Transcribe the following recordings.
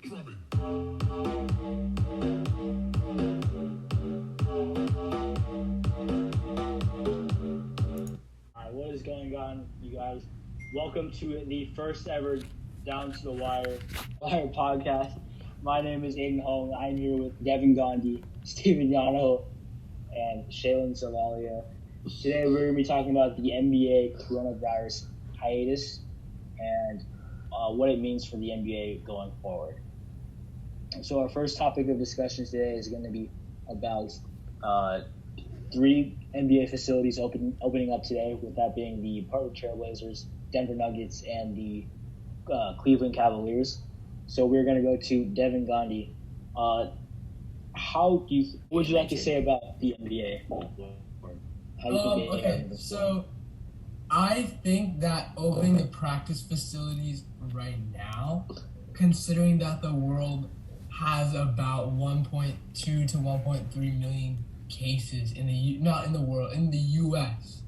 What is going on, you guys? Welcome to the first ever Down to the Wire podcast. My name is Aiden Hong. I'm here with Devin Gandhi, Steven Yano, and Shaylin Savalia. Today we're going to be talking about the NBA coronavirus hiatus and what it means for the NBA going forward. So our first topic of discussion today is going to be about three NBA facilities opening up today, with that being the Portland Trail Blazers, Denver Nuggets, and the Cleveland Cavaliers. So we're going to go to Devin Gandhi. What would you like to say about the NBA? So I think that opening the practice facilities right now, considering that the world has about 1.2 to 1.3 million cases in the U.S.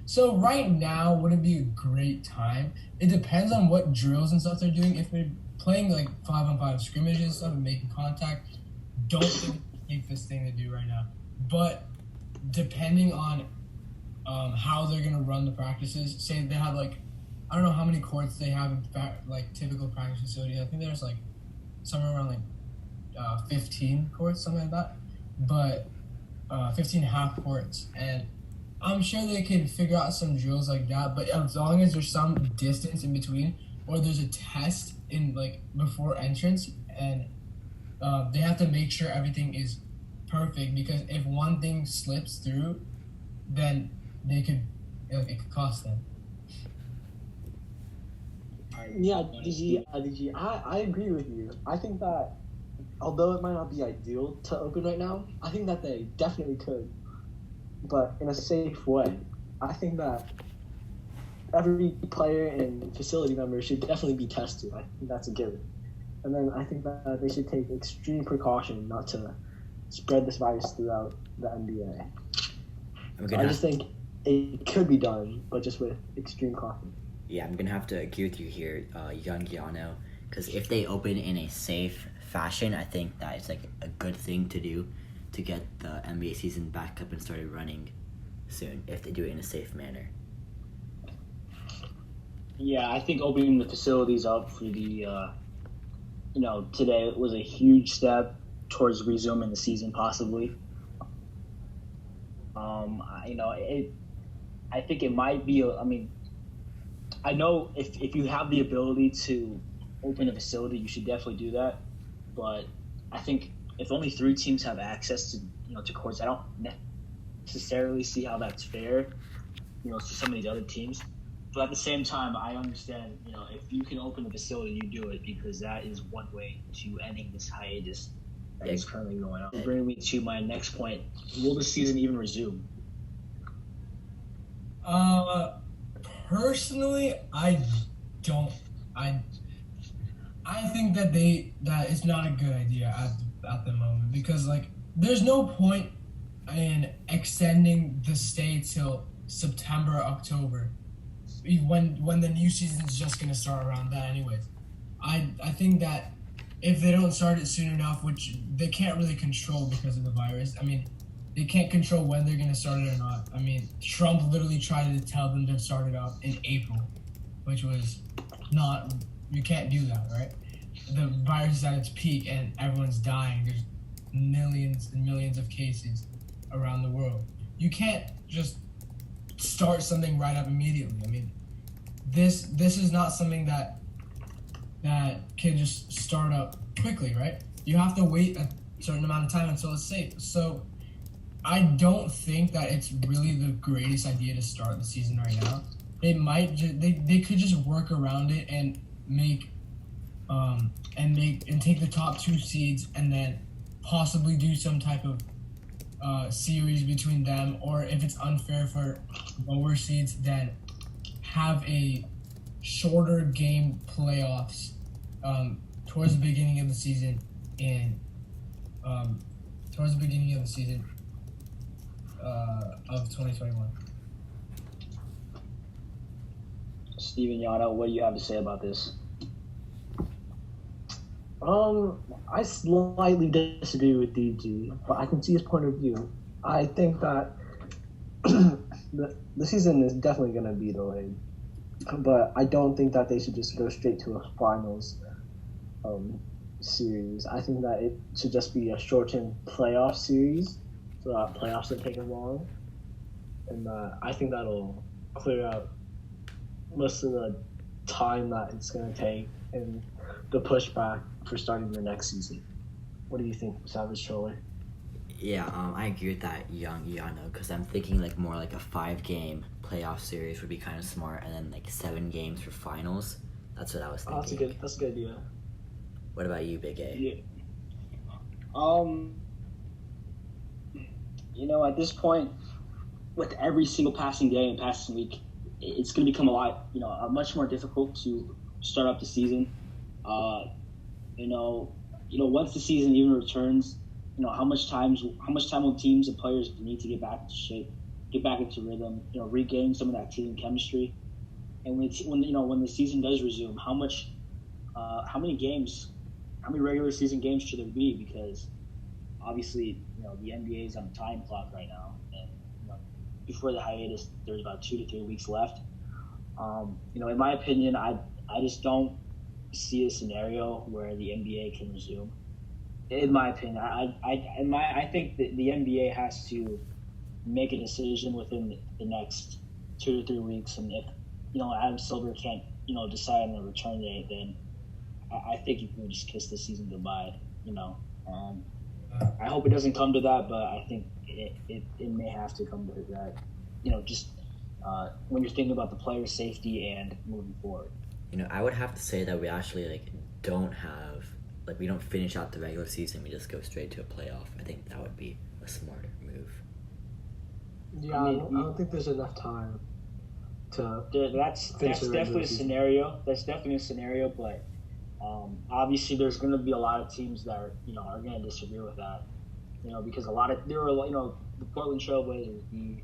So right now wouldn't be a great time. It depends on what drills and stuff they're doing. If they're playing like 5-on-5 scrimmages and stuff and making contact, don't think it's the safest thing to do right now. But depending on how they're gonna run the practices, say they have I don't know how many courts they have in typical practice facilities. I think there's somewhere around 15 courts, something like that. But 15 half courts, and I'm sure they can figure out some drills like that, but as long as there's some distance in between, or there's a test in before entrance, and they have to make sure everything is perfect, because if one thing slips through, then it could cost them. Yeah, DG, I agree with you. I think that although it might not be ideal to open right now, I think that they definitely could, but in a safe way. I think that every player and facility member should definitely be tested. I think that's a given. And then I think that they should take extreme precaution not to spread this virus throughout the NBA. I just think it could be done, but just with extreme caution. Yeah, I'm going to have to agree with you here, young Giano, because if they open in a safe fashion, I think that it's a good thing to do to get the NBA season back up and started running soon, if they do it in a safe manner. Yeah, I think opening the facilities up for the, today was a huge step towards resuming the season, possibly. I think it might be, I know if you have the ability to open a facility, you should definitely do that. But I think if only 3 teams have access to courts, I don't necessarily see how that's fair, to some of these other teams. But at the same time, I understand, if you can open a facility, you do it, because that is one way to ending this hiatus that is currently going on. Bringing me to my next point: will the season even resume? Personally, I don't. I think that it's not a good idea at the moment, because there's no point in extending the stay till September, October, when the new season is just gonna start around that anyways. I think that if they don't start it soon enough, which they can't really control because of the virus. They can't control when they're gonna start it or not. Trump literally tried to tell them to start it up in April, which was not. You can't do that, right? The virus is at its peak and everyone's dying. There's millions and millions of cases around the world. You can't just start something right up immediately. This is not something that can just start up quickly, right? You have to wait a certain amount of time until it's safe. So I don't think that it's really the greatest idea to start the season right now. They could just work around it and take the top 2 seeds, and then possibly do some type of series between them, or if it's unfair for lower seeds, then have a shorter game playoffs towards the beginning of the season of 2021. Steven Yano, what do you have to say about this? I slightly disagree with DG, but I can see his point of view. I think that the season is definitely going to be delayed, but I don't think that they should just go straight to a finals series. I think that it should just be a shortened playoff series, so that playoffs don't take as long, and I think that'll clear out most of the time that it's going to take and the pushback for starting the next season. What do you think, Savage Troller? Yeah, I agree with that, young Yano, because I'm thinking like more like a 5-game playoff series would be kind of smart, and then like 7 games for finals. That's what I was thinking. That's a good idea. What about you, Big A? Yeah. At this point, with every single passing day and passing week, it's going to become much more difficult to start up the season. Once the season even returns, how much time will teams and players need to get back into shape, get back into rhythm, regain some of that team chemistry, and when the season does resume, how many regular season games should there be? Because obviously, the NBA is on a time clock right now, and before the hiatus, there's about 2 to 3 weeks left. In my opinion, I just don't see a scenario where the NBA can resume. In my opinion, I think that the NBA has to make a decision within the next 2 to 3 weeks, and if Adam Silver can't decide on the return date, then I think you can just kiss the season goodbye. I hope it doesn't come to that, but I think it may have to come to that. When you're thinking about the player safety and moving forward. I would have to say that we actually we don't finish out the regular season. We just go straight to a playoff. I think that would be a smarter move. Yeah, I don't think there's enough time to. That's definitely a scenario. That's definitely a scenario, but obviously there's going to be a lot of teams that are going to disagree with that. Because the Portland Trailblazers, the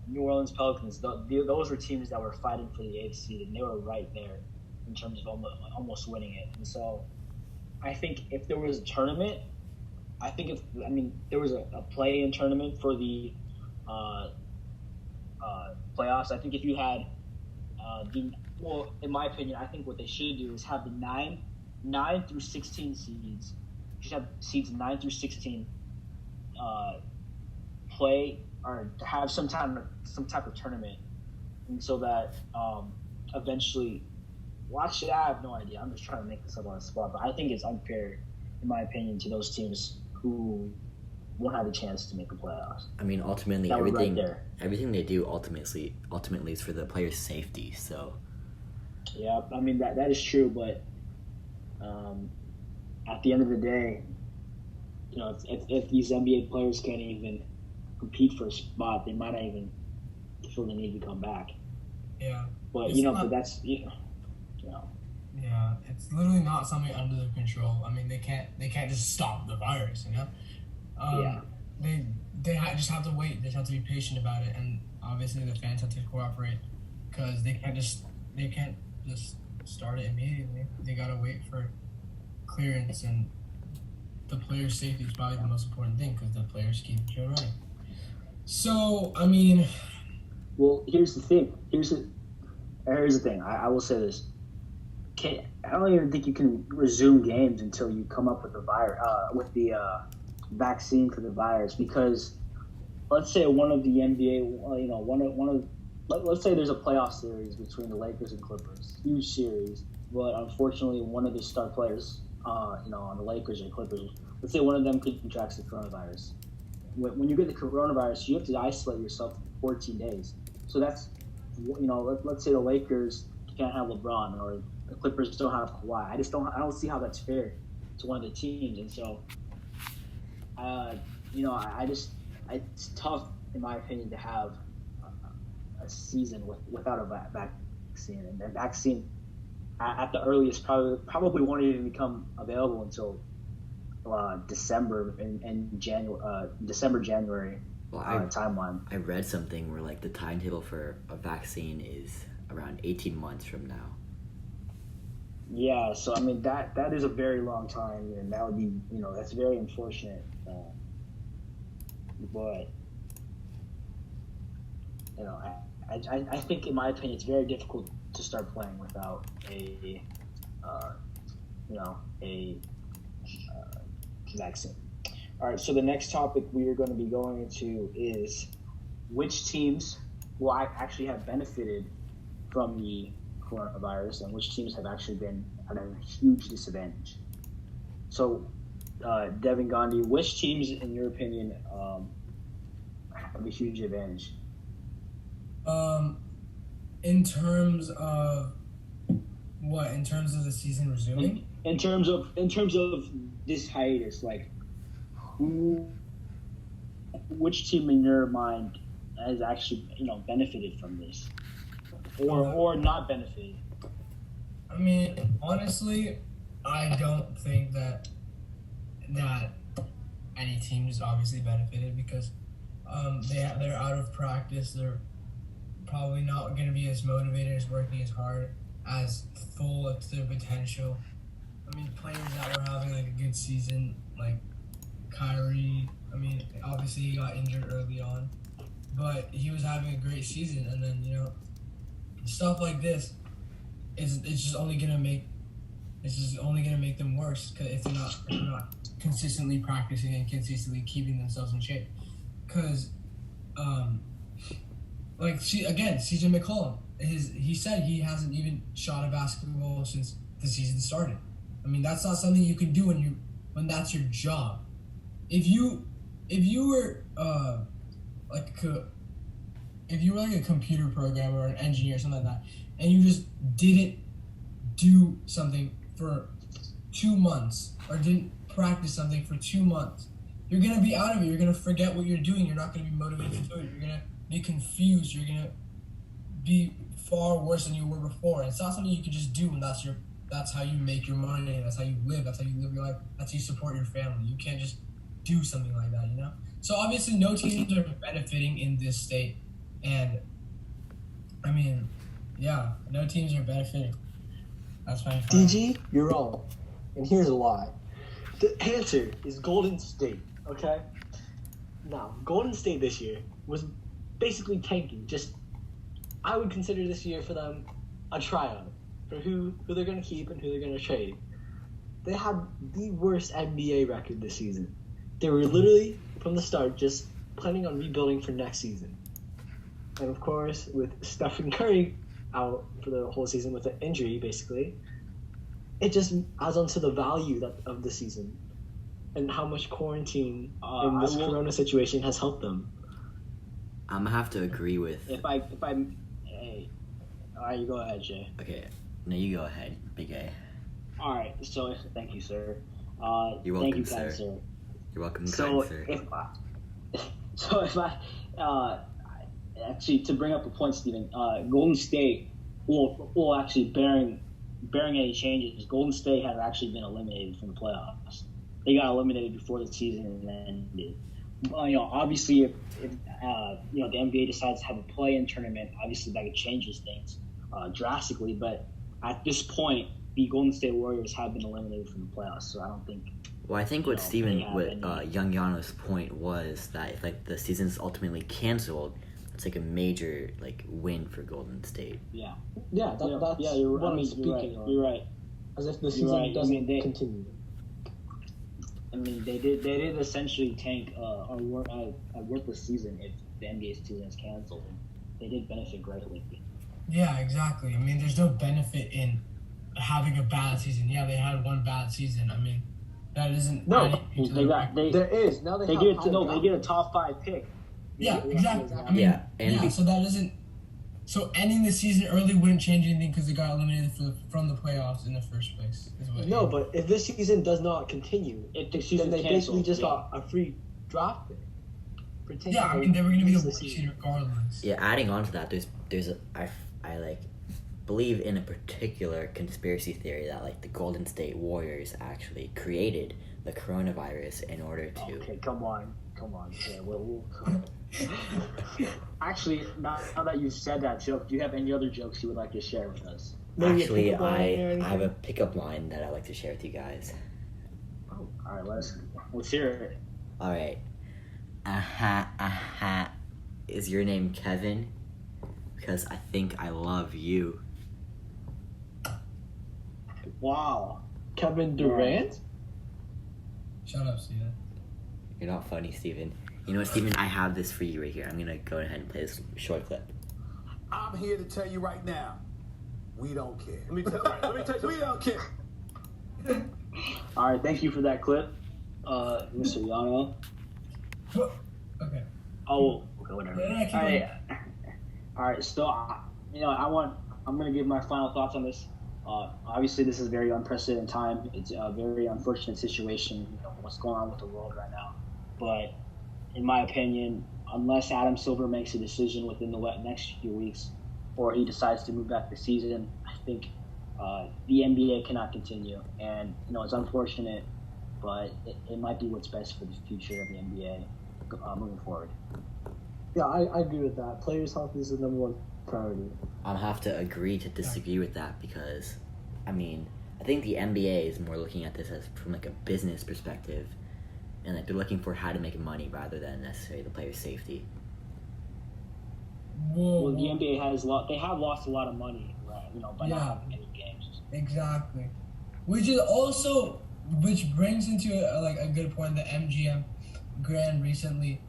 New Orleans Pelicans, those were teams that were fighting for the 8th seed, and they were right there in terms of almost winning it. And so I think if there was a tournament, there was a play-in tournament for the playoffs. I think if you had in my opinion, I think what they should do is have the 9 through 16 seeds. You should have seeds 9 through 16 play or have some type of tournament, and so that eventually. Well, actually, I have no idea. I'm just trying to make this up on the spot, but I think it's unfair, in my opinion, to those teams who won't have a chance to make the playoffs. Ultimately, everything they do ultimately is for the players' safety. So. Yeah, that is true, but at the end of the day, if these NBA players can't even compete for a spot, they might not even feel the need to come back. Yeah. But that's. Yeah, it's literally not something under their control. They can't just stop the virus, Yeah. They just have to wait. They just have to be patient about it, and obviously the fans have to cooperate because they can't just start it immediately. They gotta wait for clearance, and the player's safety is probably the most important thing because the players keep the show running. So well, here's the thing. Here's the thing. I will say this. I don't even think you can resume games until you come up with the vaccine for the virus. Because let's say one of the NBA, let's say there's a playoff series between the Lakers and Clippers, huge series. But unfortunately, one of the star players, on the Lakers or Clippers, let's say one of them contracts the coronavirus. When you get the coronavirus, you have to isolate yourself for 14 days. So that's, let's say the Lakers can't have LeBron or the Clippers don't have Kawhi. I don't see how that's fair to one of the teams. And so, it's tough, in my opinion, to have a season without a vaccine. And the vaccine, at the earliest, probably won't even become available until December and January timeline. I read something where the timetable for a vaccine is around 18 months from now. Yeah, so I mean that is a very long time, and that would be that's very unfortunate. But I think in my opinion it's very difficult to start playing without a vaccine. All right, so the next topic we are going to be going into is which teams will actually have benefited from the coronavirus and which teams have actually been at a huge disadvantage. So, Devin Gandhi, which teams, in your opinion, have a huge advantage? In terms of what? In terms of the season resuming? In terms of this hiatus, like which team in your mind has actually benefited from this, or not benefited? I mean, honestly, I don't think that any team has obviously benefited because they're out of practice. They're probably not going to be as motivated, as working as hard, as full of their potential. I mean, players that were having like a good season, like Kyrie. I mean, obviously he got injured early on, but he was having a great season, and then stuff like this it's just only gonna make them worse if they're not consistently practicing and consistently keeping themselves in shape. Because CJ McCollum, he said he hasn't even shot a basketball since the season started. I mean, that's not something you can do when that's your job. If you were if you were like a computer programmer or an engineer or something like that, and you just didn't do something for 2 months or didn't practice something for 2 months, you're gonna be out of it. You're gonna forget what you're doing. You're not gonna be motivated to do it. You're gonna be confused. You're gonna be far worse than you were before. It's not something you can just do, and that's how you make your money. That's how you live. That's how you live your life. That's how you support your family. You can't just do something like that, So obviously, no teams are benefiting in this state, and I mean, yeah, no teams are benefiting. That's my final. DG, you're wrong, and here's why. The answer is Golden State. Okay. Now, Golden State this year was basically tanking. I would consider this year for them a tryout for who they're going to keep and who they're going to trade. They had the worst NBA record this season. They were literally, from the start, just planning on rebuilding for next season. And of course, with Stephen Curry out for the whole season with an injury, basically, it just adds on to the value of the season and how much quarantine in this corona situation has helped them. I'm gonna have to agree with. Hey, all right, you go ahead, Jay. Okay, no, you go ahead, Big A. All right, so thank you, sir. You're welcome, thank you, sir. sir. You're welcome, So sir. if I actually to bring up a point, Steven, Golden State will actually bearing any changes. Golden State has actually been eliminated from the playoffs. They got eliminated before the season ended. Obviously, if the NBA decides to have a play-in tournament, obviously that changes things drastically. But at this point, the Golden State Warriors have been eliminated from the playoffs, so I don't think. Well, I think what Young Yano's point was that if the season's ultimately canceled, it's like a major win for Golden State. Yeah. Yeah, that's you're, what I'm speaking on. You're right. As if the season doesn't continue. I mean, they did essentially tank a worthless season if the NBA season is canceled. They did benefit greatly. Yeah, exactly. I mean, there's no benefit in having a bad season. Yeah, they had one bad season. I mean, that isn't. No, there is. Now they get a top 5 pick. Yeah, exactly. I mean, so that isn't. So ending the season early wouldn't change anything because they got eliminated from the playoffs in the first place. No, but if this season does not continue, then they basically just got a free draft pick. Yeah, I mean they were going to be the worst seed regardless. Yeah, adding on to that, I believe in a particular conspiracy theory that the Golden State Warriors actually created the coronavirus in order to. Okay, come on. Yeah, Actually, now that you've said that joke, do you have any other jokes you would like to share with us? Maybe a Actually, pickup line or I anything? have a pickup line that I'd like to share with you guys. Oh, all right, let's hear it. All right. Is your name Kevin? Because I think I love you. Wow. Kevin Durant? Shut up, Steven. You're not funny, Steven. You know what, Steven? I have this for you right here. I'm going to go ahead and play this short clip. I'm here to tell you right now, we don't care. Let me tell you, we don't care. All right, thank you for that clip, Mr. Yano. Okay. Oh, okay, whatever. Yeah, keep All right, all right. So, I'm gonna give my final thoughts on this. Obviously, this is a very unprecedented time. It's a very unfortunate situation. You know what's going on with the world right now. But in my opinion, unless Adam Silver makes a decision within the next few weeks, or he decides to move back the season, I think the NBA cannot continue. And it's unfortunate, but it might be what's best for the future of the NBA moving forward. Yeah, I agree with that. Players' health is the number one priority. I'll have to agree to disagree with that because, I think the NBA is more looking at this as from like a business perspective, and like they're looking for how to make money rather than necessarily the player's safety. Whoa. Well, the NBA have lost a lot of money, right? By not having any games. Exactly. Which brings into a good point. The MGM Grand recently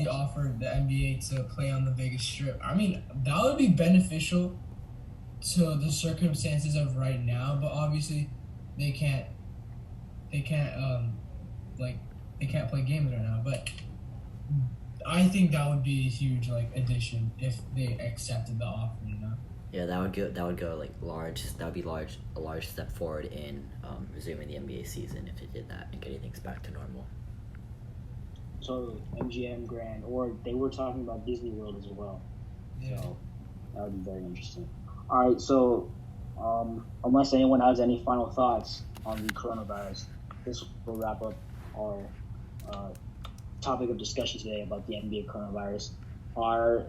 offered the NBA to play on the Vegas Strip. I mean, that would be beneficial to the circumstances of right now, but obviously they can't play games right now. But I think that would be a huge addition if they accepted the offer. Yeah, that would go like large. That would be a large step forward in resuming the NBA season if they did that and getting things back to normal. So MGM Grand, or they were talking about Disney World as well. Yeah. So that would be very interesting. All right, so unless anyone has any final thoughts on the coronavirus, this will wrap up our topic of discussion today about the NBA coronavirus. Our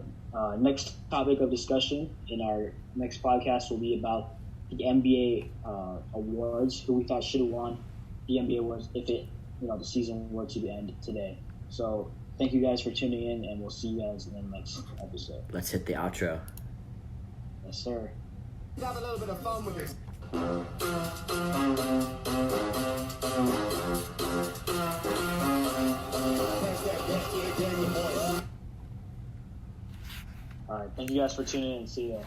next topic of discussion in our next podcast will be about the NBA awards, who we thought should have won the NBA awards if the season were to end today. So thank you guys for tuning in, and we'll see you guys in the next episode. Let's hit the outro. Yes, sir. Have a little bit of fun with this. All right, thank you guys for tuning in. See ya.